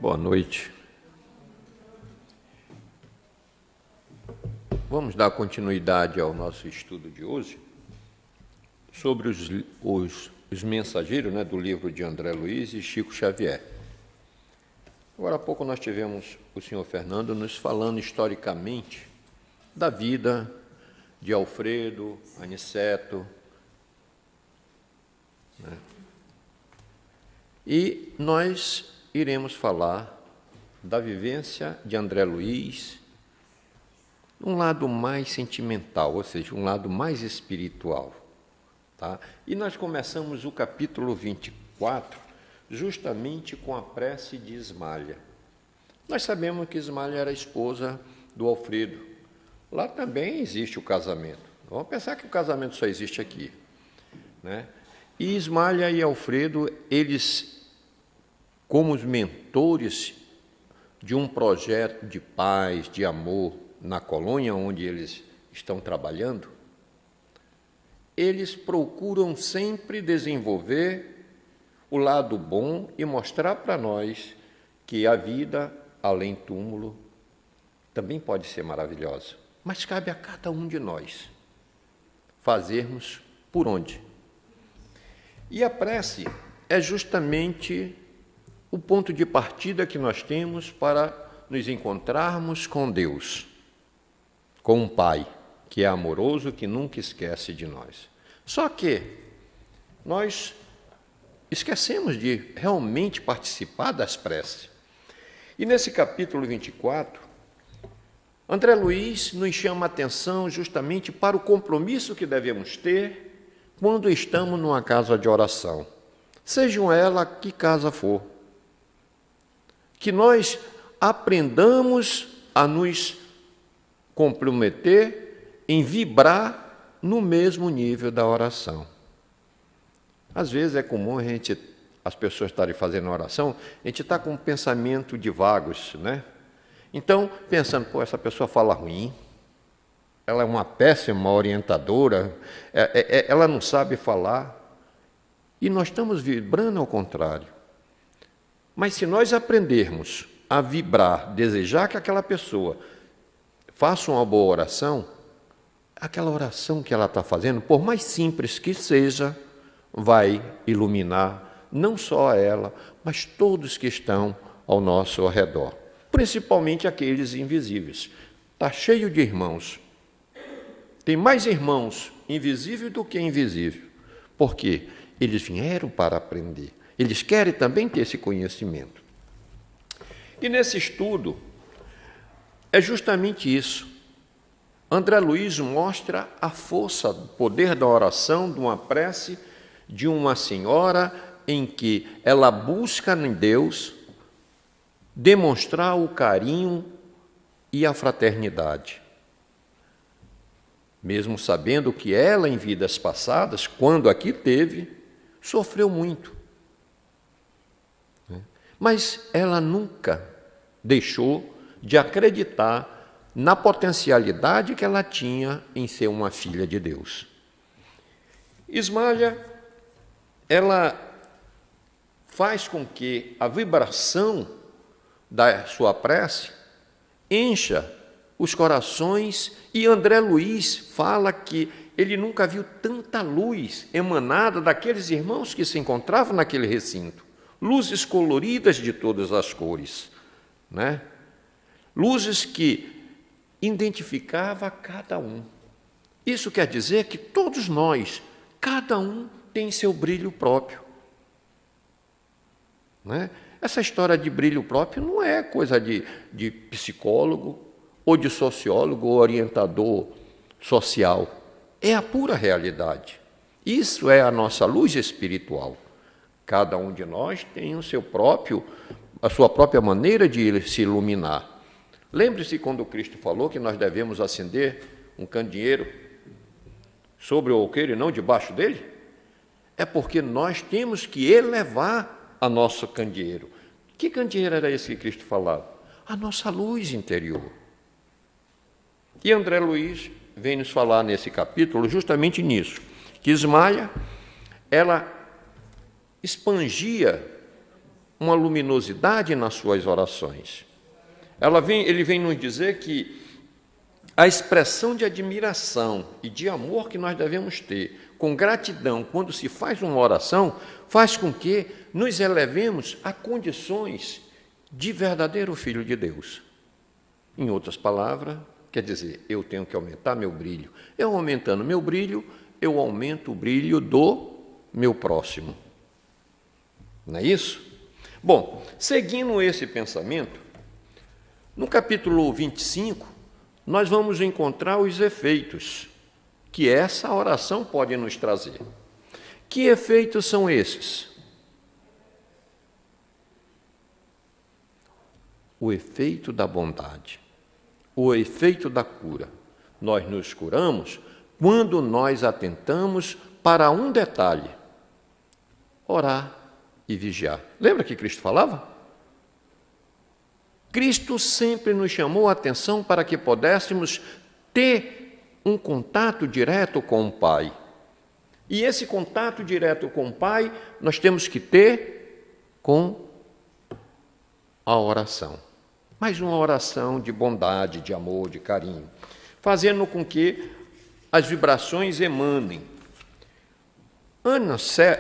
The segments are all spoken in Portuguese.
Boa noite. Vamos dar continuidade ao nosso estudo de hoje sobre os mensageiros, do livro de André Luiz e Chico Xavier. Agora há pouco nós tivemos o senhor Fernando nos falando historicamente da vida de Alfredo, Aniceto, E nós iremos falar da vivência de André Luiz, um lado mais sentimental, ou seja, um lado mais espiritual. Tá? E nós começamos o capítulo 24 justamente com a prece de Ismália. Nós sabemos que Ismália era esposa do Alfredo. Lá também existe o casamento. Vamos pensar que o casamento só existe aqui. E Ismália e Alfredo, eles, como os mentores de um projeto de paz, de amor, na colônia onde eles estão trabalhando, eles procuram sempre desenvolver o lado bom e mostrar para nós que a vida, além do túmulo, também pode ser maravilhosa. Mas cabe a cada um de nós fazermos por onde. E a prece é justamente o ponto de partida que nós temos para nos encontrarmos com Deus, com um Pai que é amoroso, que nunca esquece de nós. Só que nós esquecemos de realmente participar das preces. E nesse capítulo 24, André Luiz nos chama a atenção justamente para o compromisso que devemos ter quando estamos numa casa de oração, sejam ela que casa for. Que nós aprendamos a nos comprometer em vibrar no mesmo nível da oração. Às vezes é comum as pessoas estarem fazendo oração, a gente está com um pensamento de vagos, Então, pensando, essa pessoa fala ruim, ela é uma péssima orientadora, ela não sabe falar, e nós estamos vibrando ao contrário. Mas se nós aprendermos a vibrar, desejar que aquela pessoa faça uma boa oração, aquela oração que ela está fazendo, por mais simples que seja, vai iluminar não só a ela, mas todos que estão ao nosso redor, principalmente aqueles invisíveis. Está cheio de irmãos. Tem mais irmãos invisíveis do que invisíveis, porque eles vieram para aprender. Eles querem também ter esse conhecimento. E nesse estudo, é justamente isso. André Luiz mostra a força, o poder da oração, de uma prece de uma senhora em que ela busca em Deus demonstrar o carinho e a fraternidade. Mesmo sabendo que ela, em vidas passadas, quando aqui teve, sofreu muito. Mas ela nunca deixou de acreditar na potencialidade que ela tinha em ser uma filha de Deus. Ismália, ela faz com que a vibração da sua prece encha os corações, e André Luiz fala que ele nunca viu tanta luz emanada daqueles irmãos que se encontravam naquele recinto. Luzes coloridas de todas as cores, Luzes que identificavam cada um. Isso quer dizer que todos nós, cada um tem seu brilho próprio. Essa história de brilho próprio não é coisa de psicólogo, ou de sociólogo, ou orientador social. É a pura realidade. Isso é a nossa luz espiritual. Cada um de nós tem a sua própria maneira de se iluminar. Lembre-se quando Cristo falou que nós devemos acender um candeeiro sobre o alqueire e não debaixo dele? É porque nós temos que elevar a nosso candeeiro. Que candeeiro era esse que Cristo falava? A nossa luz interior. E André Luiz vem nos falar nesse capítulo justamente nisso, que Ismália, ela expangia uma luminosidade nas suas orações. Ele vem nos dizer que a expressão de admiração e de amor que nós devemos ter, com gratidão, quando se faz uma oração, faz com que nos elevemos a condições de verdadeiro filho de Deus. Em outras palavras, quer dizer, eu tenho que aumentar meu brilho. Eu aumentando meu brilho, eu aumento o brilho do meu próximo. Não é isso? Bom, seguindo esse pensamento, no capítulo 25, nós vamos encontrar os efeitos que essa oração pode nos trazer. Que efeitos são esses? O efeito da bondade, o efeito da cura. Nós nos curamos quando nós atentamos para um detalhe: orar e vigiar. Lembra que Cristo falava? Cristo sempre nos chamou a atenção para que pudéssemos ter um contato direto com o Pai. E esse contato direto com o Pai nós temos que ter com a oração. Mas uma oração de bondade, de amor, de carinho, fazendo com que as vibrações emanem.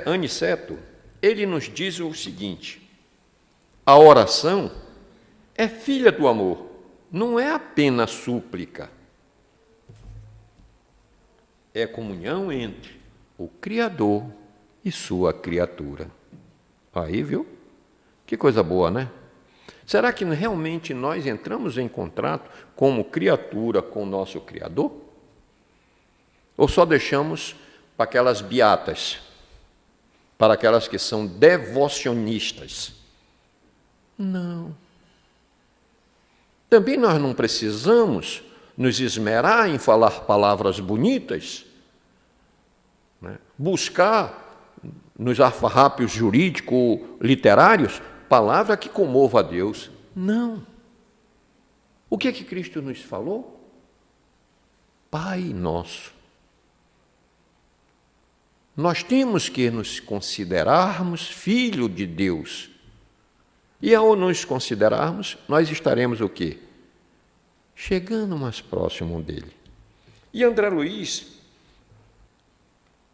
Aniceto, ele nos diz o seguinte: a oração é filha do amor, não é apenas súplica. É comunhão entre o Criador e sua criatura. Aí, viu? Que coisa boa, né? Será que realmente nós entramos em contato como criatura com o nosso Criador? Ou só deixamos para aquelas beatas, para aquelas que são devocionistas? Não. Também nós não precisamos nos esmerar em falar palavras bonitas, né? Buscar nos afarrápios jurídico-literários palavra que comova a Deus. Não. O que Cristo nos falou? Pai nosso. Nós temos que nos considerarmos filho de Deus. E ao nos considerarmos, nós estaremos o quê? Chegando mais próximo dele. E André Luiz,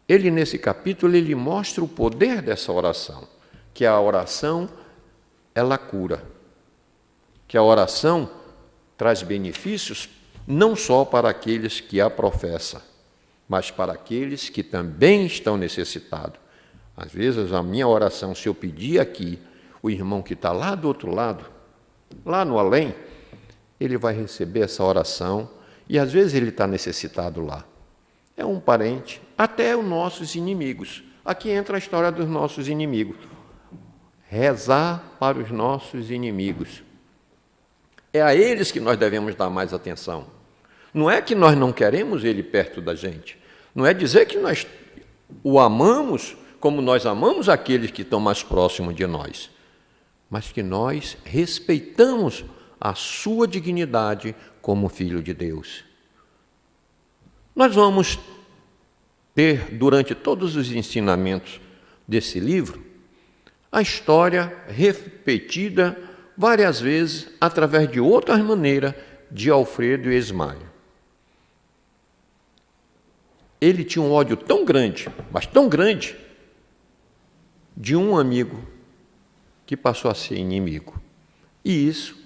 ele nesse capítulo, ele mostra o poder dessa oração, que a oração, ela cura, que a oração traz benefícios não só para aqueles que a professam, mas para aqueles que também estão necessitados. Às vezes, a minha oração, se eu pedir aqui, o irmão que está lá do outro lado, lá no além, ele vai receber essa oração e às vezes ele está necessitado lá. É um parente, até os nossos inimigos. Aqui entra a história dos nossos inimigos. Rezar para os nossos inimigos. É a eles que nós devemos dar mais atenção. Não é que nós não queremos ele perto da gente. Não é dizer que nós o amamos como nós amamos aqueles que estão mais próximos de nós, mas que nós respeitamos a sua dignidade como filho de Deus. Nós vamos ter, durante todos os ensinamentos desse livro, a história repetida várias vezes, através de outras maneiras, de Alfredo Esmaio. Ele tinha um ódio tão grande, mas tão grande, de um amigo que passou a ser inimigo. E isso,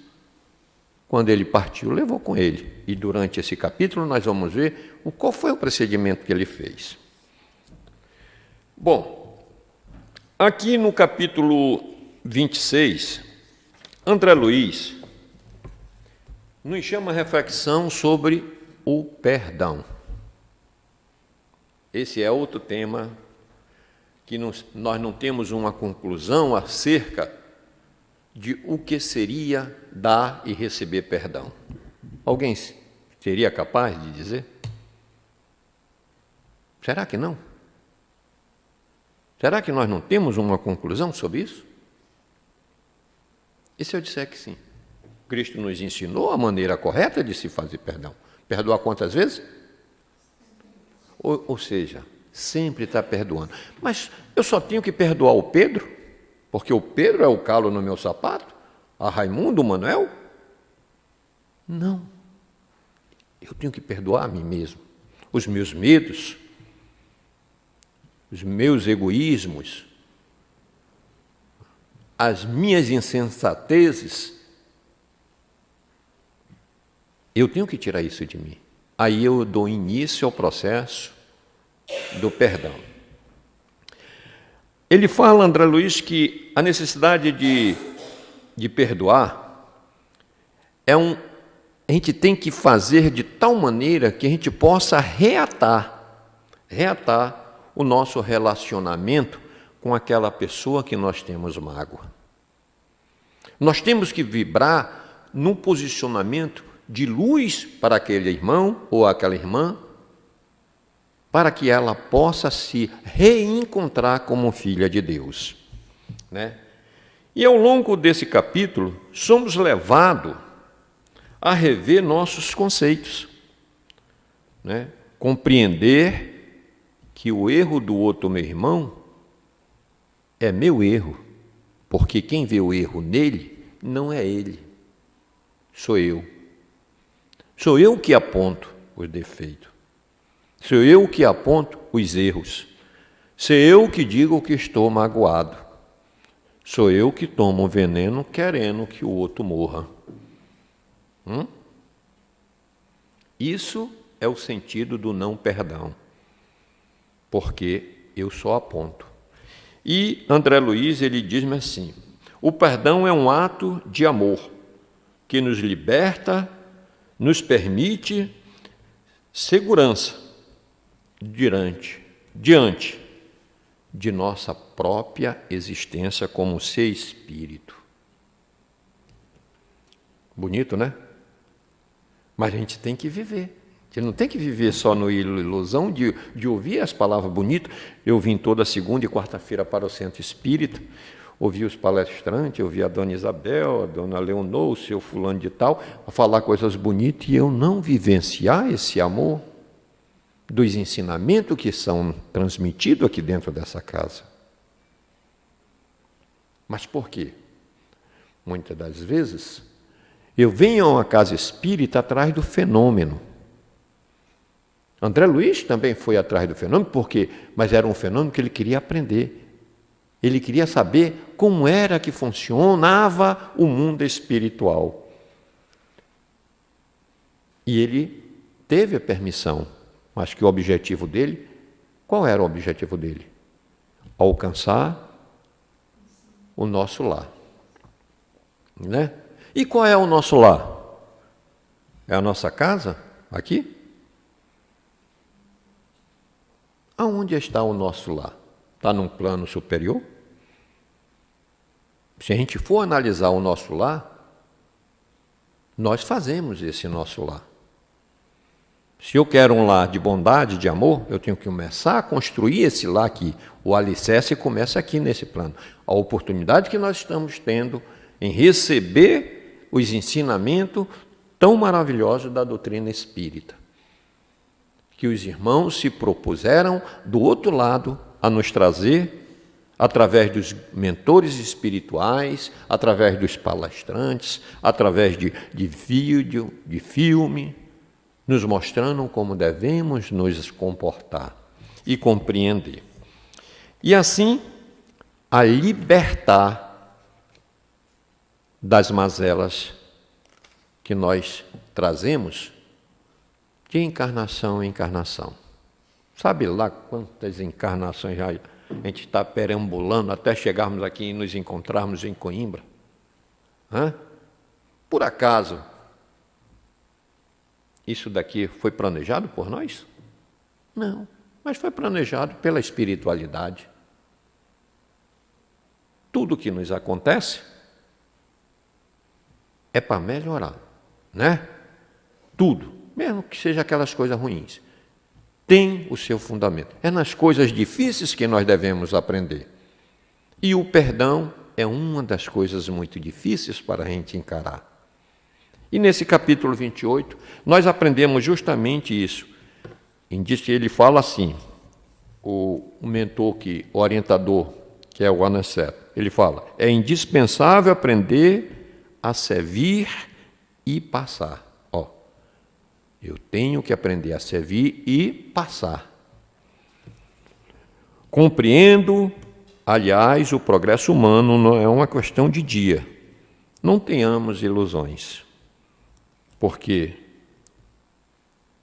quando ele partiu, levou com ele. E durante esse capítulo nós vamos ver qual foi o procedimento que ele fez. Bom, aqui no capítulo 26, André Luiz nos chama a reflexão sobre o perdão. Esse é outro tema que nós não temos uma conclusão acerca de o que seria dar e receber perdão. Alguém seria capaz de dizer? Será que não? Será que nós não temos uma conclusão sobre isso? E se eu disser que sim? Cristo nos ensinou a maneira correta de se fazer perdão. Perdoar quantas vezes? Ou seja, sempre está perdoando. Mas eu só tenho que perdoar o Pedro? Porque o Pedro é o calo no meu sapato? A Raimundo, o Manuel? Não. Eu tenho que perdoar a mim mesmo. Os meus medos, os meus egoísmos, as minhas insensatezes, eu tenho que tirar isso de mim. Aí eu dou início ao processo do perdão. Ele fala, André Luiz, que a necessidade de perdoar a gente tem que fazer de tal maneira que a gente possa reatar o nosso relacionamento com aquela pessoa que nós temos mágoa. Nós temos que vibrar num posicionamento de luz para aquele irmão ou aquela irmã, para que ela possa se reencontrar como filha de Deus, né? E ao longo desse capítulo, somos levados a rever nossos conceitos, né? Compreender que o erro do outro meu irmão é meu erro, porque quem vê o erro nele não é ele, sou eu. Sou eu que aponto os defeitos. Sou eu que aponto os erros. Sou eu que digo que estou magoado. Sou eu que tomo o veneno querendo que o outro morra. Isso é o sentido do não perdão, porque eu só aponto. E André Luiz, ele diz-me assim: o perdão é um ato de amor que nos liberta, nos permite segurança diante de nossa própria existência como ser espírito. Bonito, né? Mas a gente tem que viver. A gente não tem que viver só na ilusão de ouvir as palavras bonitas. Eu vim toda segunda e quarta-feira para o Centro Espírita, ouvi os palestrantes, ouvi a dona Isabel, a dona Leonor, o seu fulano de tal, a falar coisas bonitas e eu não vivenciar esse amor dos ensinamentos que são transmitidos aqui dentro dessa casa. Mas por quê? Muitas das vezes, eu venho a uma casa espírita atrás do fenômeno. André Luiz também foi atrás do fenômeno, por quê? Mas era um fenômeno que ele queria aprender. Ele queria saber como era que funcionava o mundo espiritual. E ele teve a permissão, mas que o objetivo dele, qual era o objetivo dele? Alcançar o nosso lar. Né? E qual é o nosso lar? É a nossa casa? Aqui? Aonde está o nosso lar? Está num plano superior? Se a gente for analisar o nosso lar, nós fazemos esse nosso lar. Se eu quero um lar de bondade, de amor, eu tenho que começar a construir esse lar aqui. O alicerce começa aqui nesse plano. A oportunidade que nós estamos tendo em receber os ensinamentos tão maravilhosos da doutrina espírita, que os irmãos se propuseram do outro lado a nos trazer, através dos mentores espirituais, através dos palestrantes, através de vídeo, de filme, nos mostrando como devemos nos comportar e compreender. E assim, a libertar das mazelas que nós trazemos de encarnação em encarnação. Sabe lá quantas encarnações já a gente está perambulando até chegarmos aqui e nos encontrarmos em Coimbra? Por acaso, isso daqui foi planejado por nós? Não, mas foi planejado pela espiritualidade. Tudo que nos acontece é para melhorar, né? Tudo, mesmo que seja aquelas coisas ruins, tem o seu fundamento. É nas coisas difíceis que nós devemos aprender. E o perdão é uma das coisas muito difíceis para a gente encarar. E nesse capítulo 28, nós aprendemos justamente isso. Ele fala assim, o mentor, o orientador, que é o Anaceto, ele fala, é indispensável aprender a servir e passar. Ó, eu tenho que aprender a servir e passar. Compreendo, aliás, o progresso humano não é uma questão de dia. Não tenhamos ilusões, porque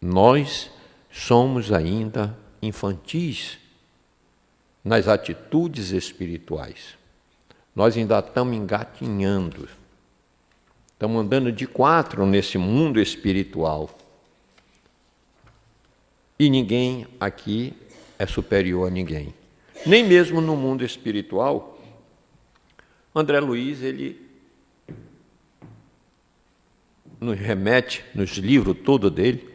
nós somos ainda infantis nas atitudes espirituais. Nós ainda estamos engatinhando, estamos andando de quatro nesse mundo espiritual. E ninguém aqui é superior a ninguém. Nem mesmo no mundo espiritual, André Luiz, ele nos remete, nos livros todo dele,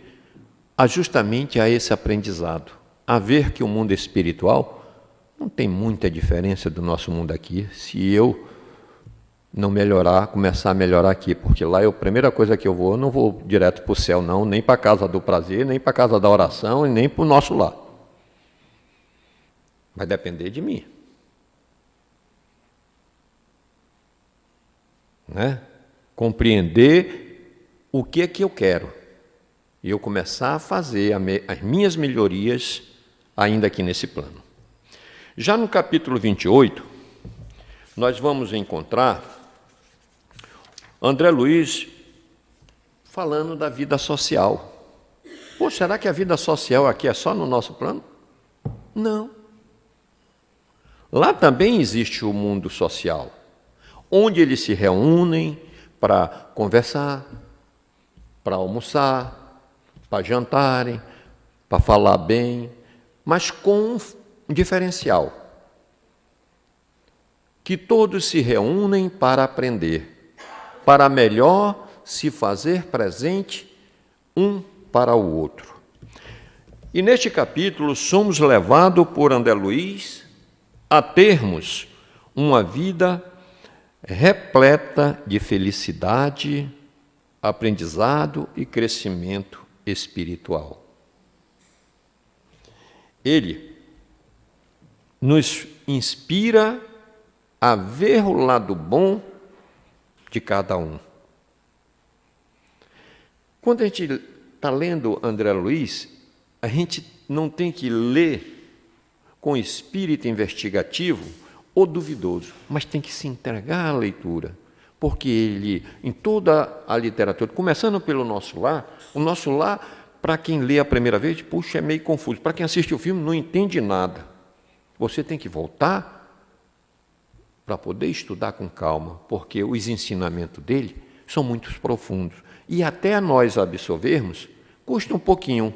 justamente a esse aprendizado, a ver que o mundo espiritual não tem muita diferença do nosso mundo aqui, se eu não melhorar, começar a melhorar aqui, porque lá a primeira coisa que eu não vou direto para o céu não, nem para a casa do prazer, nem para a casa da oração, e nem para o nosso lar. Vai depender de mim. Né? Compreender o que é que eu quero. E eu começar a fazer as minhas melhorias ainda aqui nesse plano. Já no capítulo 28, nós vamos encontrar André Luiz falando da vida social. Pô, será que a vida social aqui é só no nosso plano? Não. Lá também existe o mundo social, onde eles se reúnem para conversar, para almoçar, para jantarem, para falar bem, mas com um diferencial. Que todos se reúnem para aprender, para melhor se fazer presente um para o outro. E neste capítulo somos levados por André Luiz a termos uma vida repleta de felicidade, aprendizado e crescimento espiritual. Ele nos inspira a ver o lado bom de cada um. Quando a gente está lendo André Luiz, a gente não tem que ler com espírito investigativo ou duvidoso, mas tem que se entregar à leitura, porque ele, em toda a literatura, começando pelo Nosso Lar, o Nosso Lar, para quem lê a primeira vez, puxa, é meio confuso. Para quem assiste o filme, não entende nada. Você tem que voltar para poder estudar com calma, porque os ensinamentos dele são muito profundos. E até nós absorvermos, custa um pouquinho.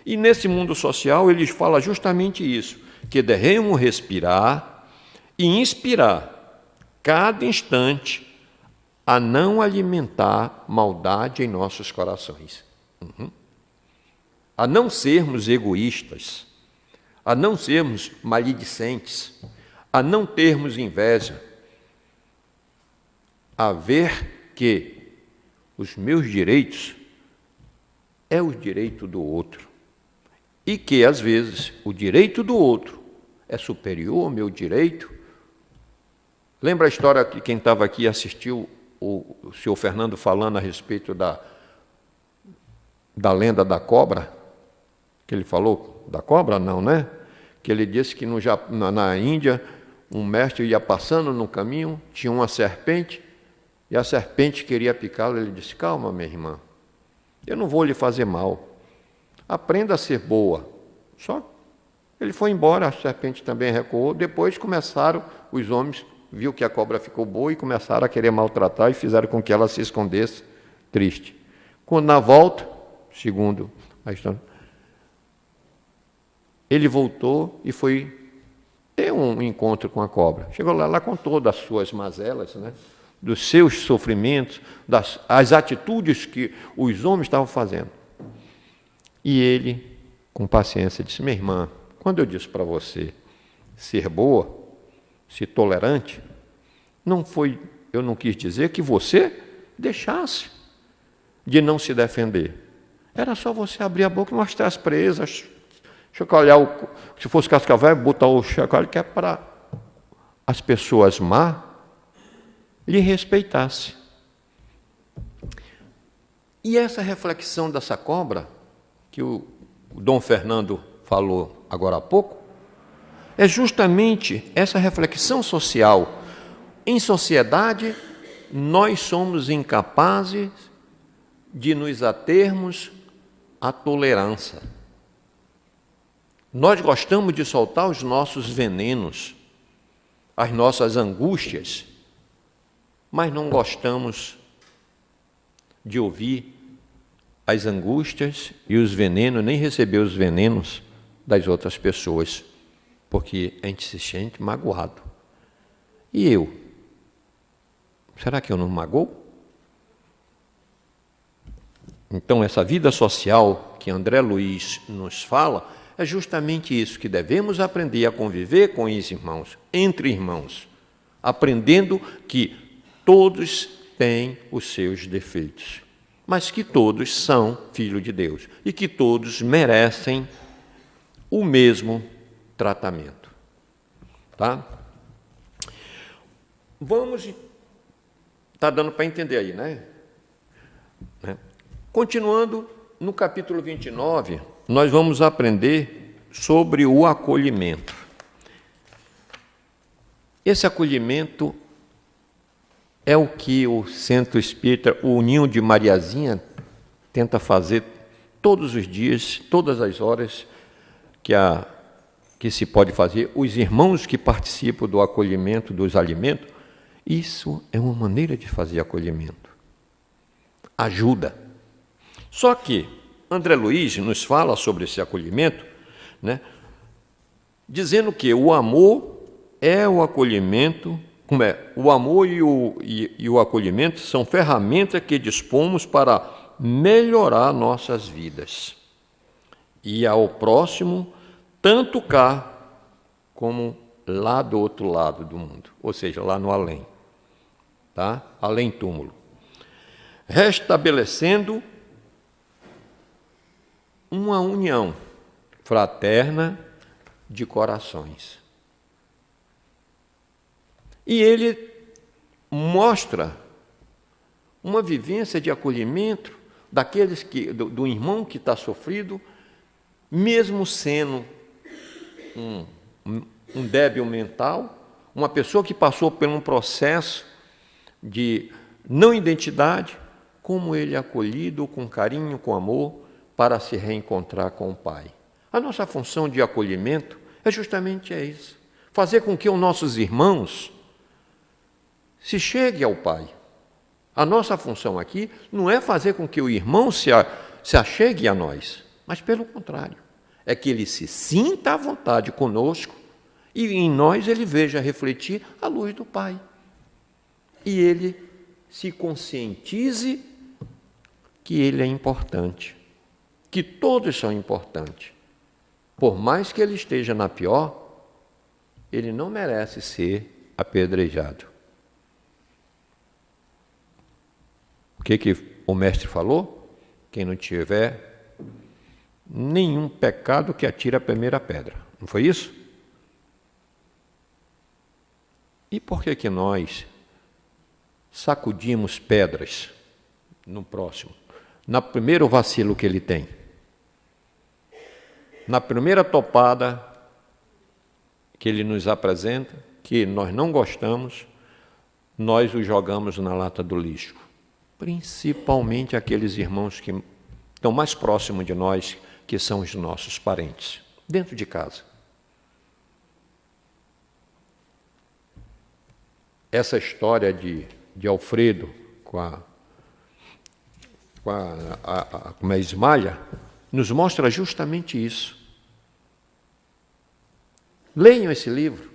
E nesse mundo social, eles falam justamente isso, que devemos respirar e inspirar cada instante a não alimentar maldade em nossos corações. A não sermos egoístas, a não sermos maledicentes, a não termos inveja, a ver que os meus direitos é o direito do outro e que, às vezes, o direito do outro é superior ao meu direito. Lembra a história que quem estava aqui assistiu o senhor Fernando falando a respeito da lenda da cobra? Que ele falou da cobra? Não, né? Que ele disse que na Índia, um mestre ia passando no caminho, tinha uma serpente, e a serpente queria picá-lo. Ele disse, calma, minha irmã, eu não vou lhe fazer mal. Aprenda a ser boa. Só ele foi embora, a serpente também recuou. Depois começaram, os homens viu que a cobra ficou boa e começaram a querer maltratar e fizeram com que ela se escondesse triste. Quando na volta, segundo a história, ele voltou e foi ter um encontro com a cobra. Chegou lá com todas as suas mazelas, né? Dos seus sofrimentos, as atitudes que os homens estavam fazendo. E ele, com paciência, disse, minha irmã, quando eu disse para você ser boa, ser tolerante, eu não quis dizer que você deixasse de não se defender. Era só você abrir a boca e mostrar as presas, chacoalhar, se fosse cascavel, botar o chacalho que é para as pessoas más lhe respeitassem. E essa reflexão dessa cobra, que o Dom Fernando falou agora há pouco, é justamente essa reflexão social. Em sociedade, nós somos incapazes de nos atermos à tolerância. Nós gostamos de soltar os nossos venenos, as nossas angústias, mas não gostamos de ouvir as angústias e os venenos, nem receber os venenos das outras pessoas, porque a gente se sente magoado. E eu? Será que eu não magoo? Então, essa vida social que André Luiz nos fala é justamente isso, que devemos aprender a conviver com os irmãos, entre irmãos, aprendendo que todos têm os seus defeitos, mas que todos são filhos de Deus e que todos merecem o mesmo tratamento. Tá? Vamos... Está dando para entender aí, né? Continuando, no capítulo 29, nós vamos aprender sobre o acolhimento. Esse acolhimento é o que o Centro Espírita, o Ninho de Mariazinha, tenta fazer todos os dias, todas as horas que se pode fazer. Os irmãos que participam do acolhimento dos alimentos, isso é uma maneira de fazer acolhimento. Ajuda. Só que André Luiz nos fala sobre esse acolhimento, né, dizendo que o amor é o acolhimento, o amor e o acolhimento são ferramentas que dispomos para melhorar nossas vidas e ao próximo, tanto cá como lá do outro lado do mundo, ou seja, lá no além, tá? Além túmulo, restabelecendo uma união fraterna de corações. E ele mostra uma vivência de acolhimento daqueles do irmão que está sofrido, mesmo sendo um débil mental, uma pessoa que passou por um processo de não identidade, como ele é acolhido com carinho, com amor, para se reencontrar com o Pai. A nossa função de acolhimento é justamente isso, fazer com que os nossos irmãos se cheguem ao Pai. A nossa função aqui não é fazer com que o irmão se achegue a nós, mas pelo contrário, é que ele se sinta à vontade conosco e em nós ele veja refletir a luz do Pai. E ele se conscientize que ele é importante, que todos são importantes. Por mais que ele esteja na pior, ele não merece ser apedrejado. O que o mestre falou? Quem não tiver nenhum pecado que atire a primeira pedra. Não foi isso? E por que nós sacudimos pedras no próximo? No primeiro vacilo que ele tem. Na primeira topada que ele nos apresenta, que nós não gostamos, nós o jogamos na lata do lixo. Principalmente aqueles irmãos que estão mais próximos de nós, que são os nossos parentes, dentro de casa. Essa história de Alfredo com a Ismalha nos mostra justamente isso. Leiam esse livro.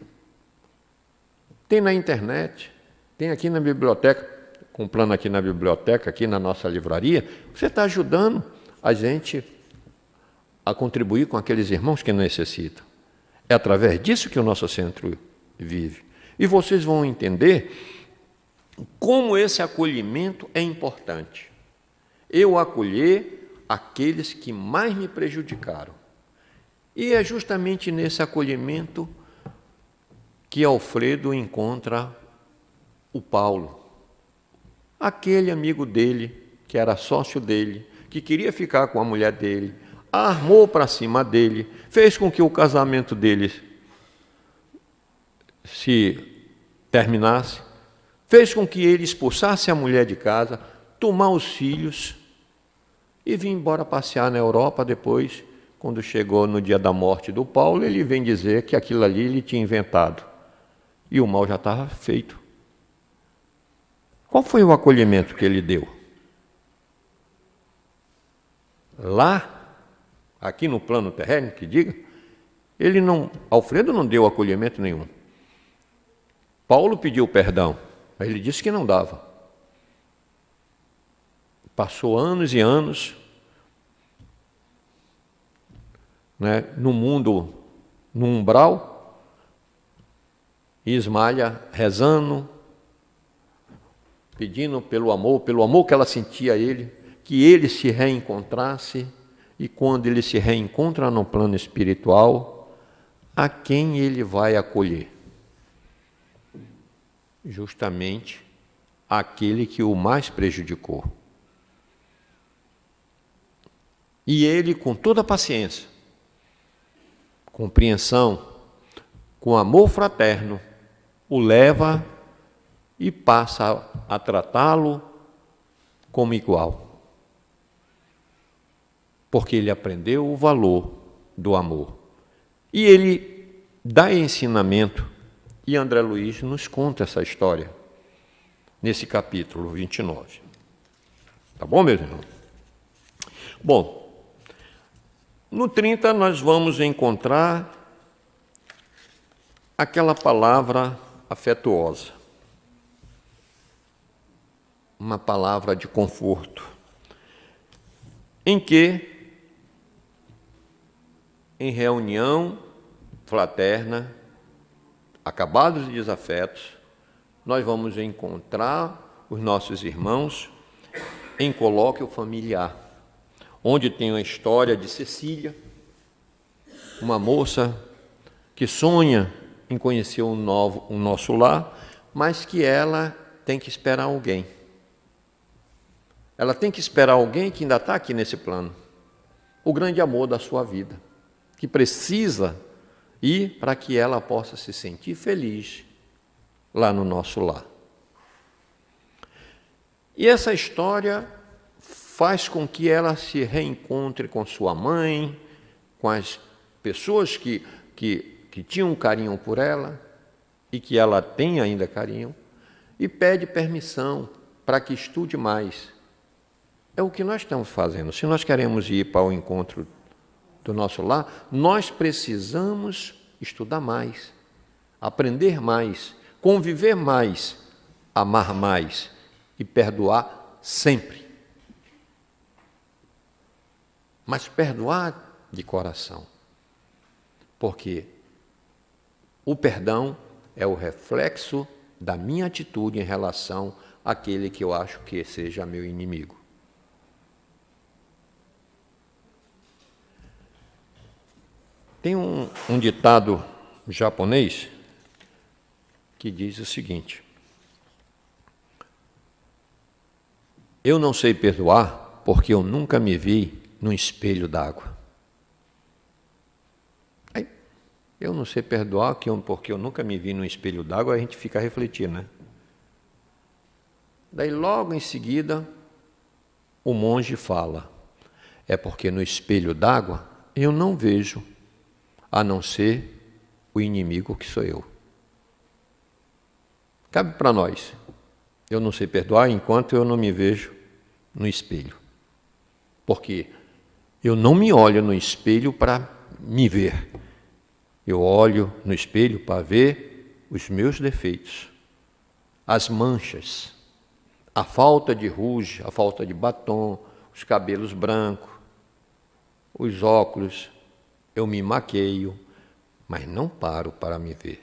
Tem na internet, tem aqui na biblioteca, comprando aqui na biblioteca, aqui na nossa livraria. Você está ajudando a gente a contribuir com aqueles irmãos que necessitam. É através disso que o nosso centro vive. E vocês vão entender como esse acolhimento é importante. Eu acolher aqueles que mais me prejudicaram. E é justamente nesse acolhimento que Alfredo encontra o Paulo, aquele amigo dele, que era sócio dele, que queria ficar com a mulher dele, armou para cima dele, fez com que o casamento dele se terminasse, fez com que ele expulsasse a mulher de casa, tomar os filhos e vir embora passear na Europa. Depois, quando chegou no dia da morte do Paulo, ele vem dizer que aquilo ali ele tinha inventado. E o mal já estava feito. Qual foi o acolhimento que ele deu? Lá, aqui no plano terreno, que diga, Alfredo não deu acolhimento nenhum. Paulo pediu perdão, mas ele disse que não dava. Passou anos e anos, né, no mundo, no umbral, e Ismália rezando, pedindo pelo amor que ela sentia a ele, que ele se reencontrasse, e quando ele se reencontra no plano espiritual, a quem ele vai acolher? Justamente aquele que o mais prejudicou. E ele, com toda a paciência, compreensão, com amor fraterno, o leva e passa a tratá-lo como igual. Porque ele aprendeu o valor do amor. E ele dá ensinamento, e André Luiz nos conta essa história, nesse capítulo 29. Tá bom, meus irmãos? Bom, no 30 nós vamos encontrar aquela palavra afetuosa, uma palavra de conforto, em que, em reunião fraterna, acabados os desafetos, nós vamos encontrar os nossos irmãos em colóquio familiar, onde tem a história de Cecília, uma moça que sonha em conhecer um nosso lar, mas que ela tem que esperar alguém. Ela tem que esperar alguém que ainda está aqui nesse plano, o grande amor da sua vida, que precisa ir para que ela possa se sentir feliz lá no nosso lar. E essa história faz com que ela se reencontre com sua mãe, com as pessoas que tinham carinho por ela e que ela tem ainda carinho, e pede permissão para que estude mais. É o que nós estamos fazendo. Se nós queremos ir para o encontro do nosso lar, nós precisamos estudar mais, aprender mais, conviver mais, amar mais e perdoar sempre. Mas perdoar de coração, porque o perdão é o reflexo da minha atitude em relação àquele que eu acho que seja meu inimigo. Tem um ditado japonês que diz o seguinte: eu não sei perdoar porque eu nunca me vi num espelho d'água. Eu não sei perdoar porque eu nunca me vi num espelho d'água, a gente fica refletindo, né? Daí logo em seguida o monge fala: é porque no espelho d'água eu não vejo a não ser o inimigo que sou eu. Cabe para nós. Eu não sei perdoar enquanto eu não me vejo no espelho. Porque eu não me olho no espelho para me ver. Eu olho no espelho para ver os meus defeitos, as manchas, a falta de ruge, a falta de batom, os cabelos brancos, os óculos. Eu me maqueio, mas não paro para me ver.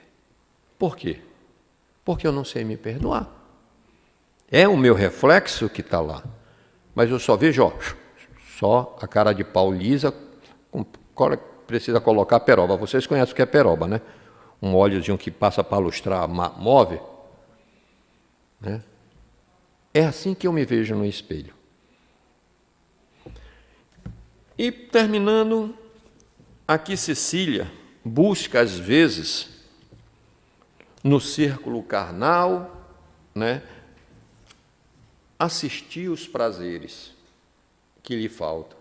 Por quê? Porque eu não sei me perdoar. É o meu reflexo que está lá. Mas eu só vejo, só a cara de pau lisa, precisa colocar peroba. Vocês conhecem o que é peroba, né? um óleozinho que passa para lustrar, move, né? É assim que eu me vejo no espelho. E terminando, aqui Cecília busca às vezes no círculo carnal, né, assistir os prazeres que lhe faltam.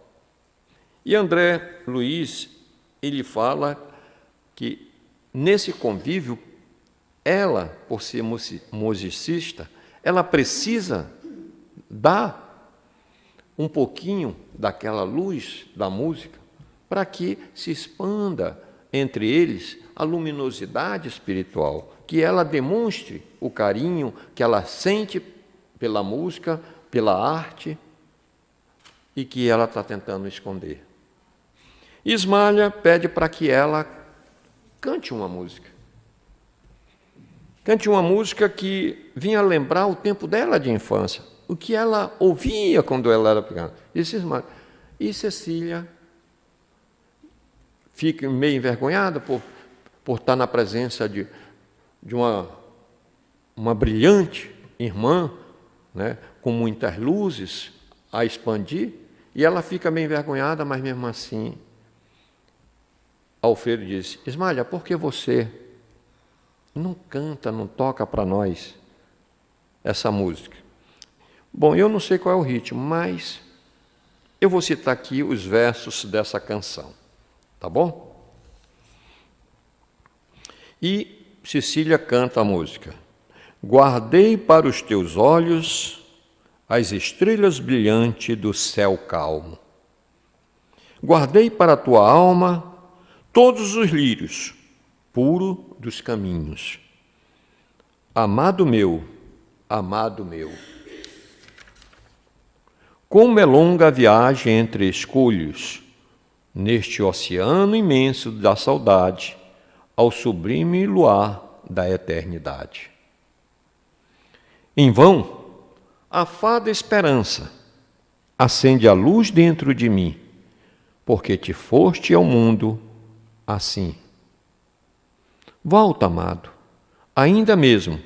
E André Luiz, ele fala que nesse convívio, ela, por ser musicista, ela precisa dar um pouquinho daquela luz da música para que se expanda entre eles a luminosidade espiritual, que ela demonstre o carinho que ela sente pela música, pela arte, e que ela está tentando esconder. Ismália pede para que ela cante uma música. Cante uma música que vinha lembrar o tempo dela de infância, o que ela ouvia quando ela era pequena. E Cecília fica meio envergonhada por estar na presença de uma brilhante irmã, né, com muitas luzes a expandir, e ela fica meio envergonhada, mas mesmo assim, Alfredo disse: Ismália, por que você não canta, não toca para nós essa música? Bom, eu não sei qual é o ritmo, mas eu vou citar aqui os versos dessa canção, tá bom? E Cecília canta a música: guardei para os teus olhos as estrelas brilhantes do céu calmo. Guardei para a tua alma todos os lírios, puro dos caminhos. Amado meu, como é longa a viagem entre escolhos, neste oceano imenso da saudade, ao sublime luar da eternidade. Em vão, a fada esperança acende a luz dentro de mim, porque te foste ao mundo assim. Volta, amado, ainda mesmo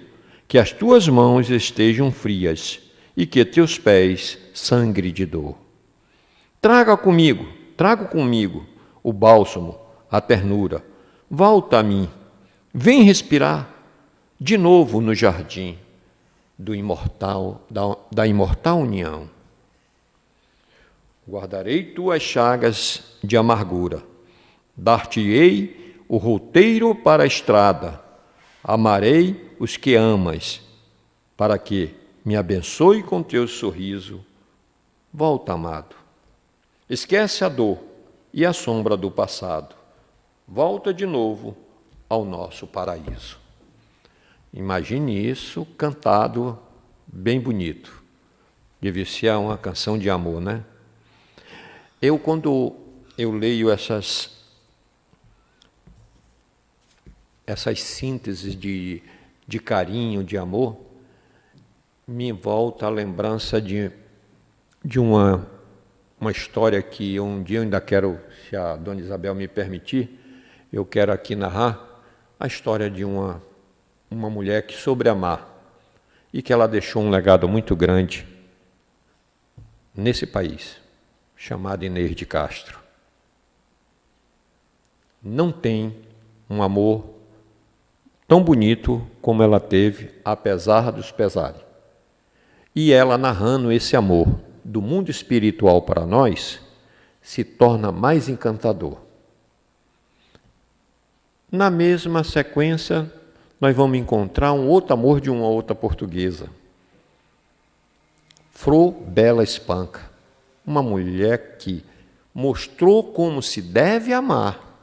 que as tuas mãos estejam frias e que teus pés sangrem de dor. Trago comigo o bálsamo, a ternura. Volta a mim, vem respirar de novo no jardim do imortal, da imortal união. Guardarei tuas chagas de amargura, dar-te-ei o roteiro para a estrada, amarei os que amas, para que me abençoe com teu sorriso. Volta, amado, esquece a dor e a sombra do passado, volta de novo ao nosso paraíso. Imagine isso cantado bem bonito. Deve ser uma canção de amor, né? Quando eu leio essas sínteses de carinho, de amor, me volta a lembrança de uma história que um dia eu ainda quero, se a dona Isabel me permitir, eu quero aqui narrar a história de uma mulher que soube amar e que ela deixou um legado muito grande nesse país, chamada Inês de Castro. Não tem um amor tão bonito como ela teve, apesar dos pesares. E ela, narrando esse amor do mundo espiritual para nós, se torna mais encantador. Na mesma sequência, nós vamos encontrar um outro amor de uma outra portuguesa. Fro Bela Espanca, uma mulher que mostrou como se deve amar,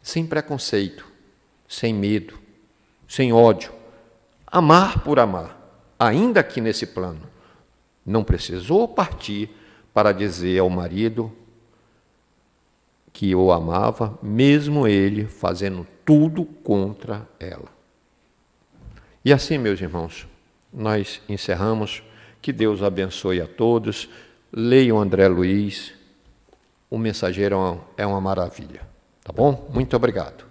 sem preconceito, sem medo, sem ódio. Amar por amar, ainda aqui nesse plano. Não precisou partir para dizer ao marido que o amava, mesmo ele fazendo tudo contra ela. E assim, meus irmãos, nós encerramos. Que Deus abençoe a todos. Leiam André Luiz. O Mensageiro é uma maravilha. Tá bom? Muito obrigado.